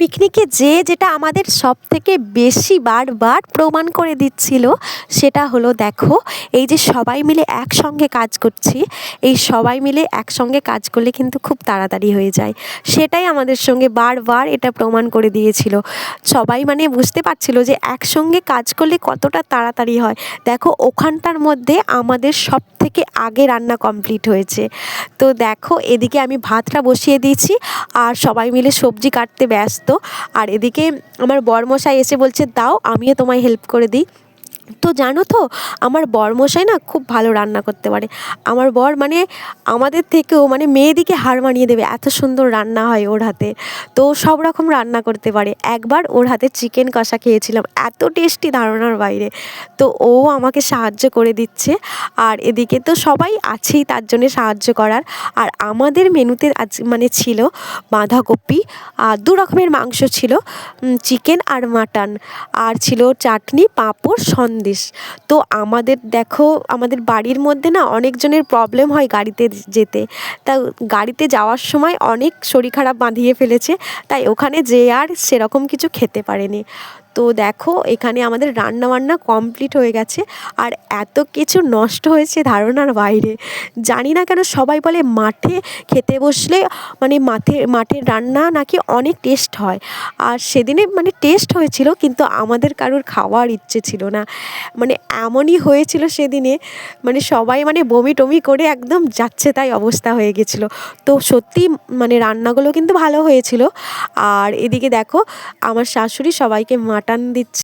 পিকনিকে যেটা আমাদের সবথেকে বেশি বারবার প্রমাণ করে দিচ্ছিল, সেটা হলো দেখো, এই যে সবাই মিলে একসঙ্গে কাজ করছি, এই সবাই মিলে একসঙ্গে কাজ করলে কিন্তু খুব তাড়াতাড়ি হয়ে যায়। সেটাই আমাদের সঙ্গে বারবার এটা প্রমাণ করে দিয়েছিল। সবাই মানে বুঝতে পারছিল যে একসঙ্গে কাজ করলে কতটা তাড়াতাড়ি হয়। দেখো ওখানটার মধ্যে আমাদের সবথেকে আগে রান্না কমপ্লিট হয়েছে। তো দেখো এদিকে আমি ভাতটা বসিয়ে দিয়েছি আর সবাই মিলে সবজি কাটতে ব্যস্ত। আর এদিকে আমার বরমশাই এসে বলছে, দাও আমিও তোমায় হেল্প করে দিই। তো জানো তো, আমার বরমশাই না খুব ভালো রান্না করতে পারে। আমার বর মানে আমাদের থেকেও মানে মেয়েদিকে হার মানিয়ে দেবে, এত সুন্দর রান্না হয় ওর হাতে। তো সব রকম রান্না করতে পারে। একবার ওর হাতে চিকেন কষা খেয়েছিলাম, এত টেস্টি, ধারণার বাইরে। তো ও আমাকে সাহায্য করে দিচ্ছে। আর এদিকে তো সবাই আছেই তার জন্যে সাহায্য করার। আর আমাদের মেনুতে আজ মানে ছিল বাঁধাকপি, আর দু রকমের মাংস ছিল, চিকেন আর মাটন, আর ছিল চাটনি, পাঁপড়, সন্দেশ। তো আমাদের দেখো, আমাদের বাড়ির মধ্যে না অনেকজনের প্রবলেম হয় গাড়িতে যেতে। তা গাড়িতে যাওয়ার সময় অনেক শরীর খারাপ বাঁধিয়ে ফেলেছে, তাই ওখানে যেয়ে আর সেরকম কিছু খেতে পারেনি। তো দেখো এখানে আমাদের রান্নাবান্না কমপ্লিট হয়ে গেছে। আর এত কিছু নষ্ট হয়েছে ধারণার বাইরে। জানি না কেন সবাই বলে মাঠে খেতে বসলে মানে মাঠের রান্না নাকি অনেক টেস্ট হয়। আর সেদিনে মানে টেস্ট হয়েছিল, কিন্তু আমাদের কারোর খাওয়ার ইচ্ছে ছিল না। মানে এমনই হয়েছিল সেদিনে, মানে সবাই মানে বমি টমি করে একদম যাচ্ছে তাই অবস্থা হয়ে গেছিলো। তো সত্যি মানে রান্নাগুলো কিন্তু ভালো হয়েছিল। আর এদিকে দেখো আমার শাশুড়ি সবাইকে মাটন দিচ্ছে।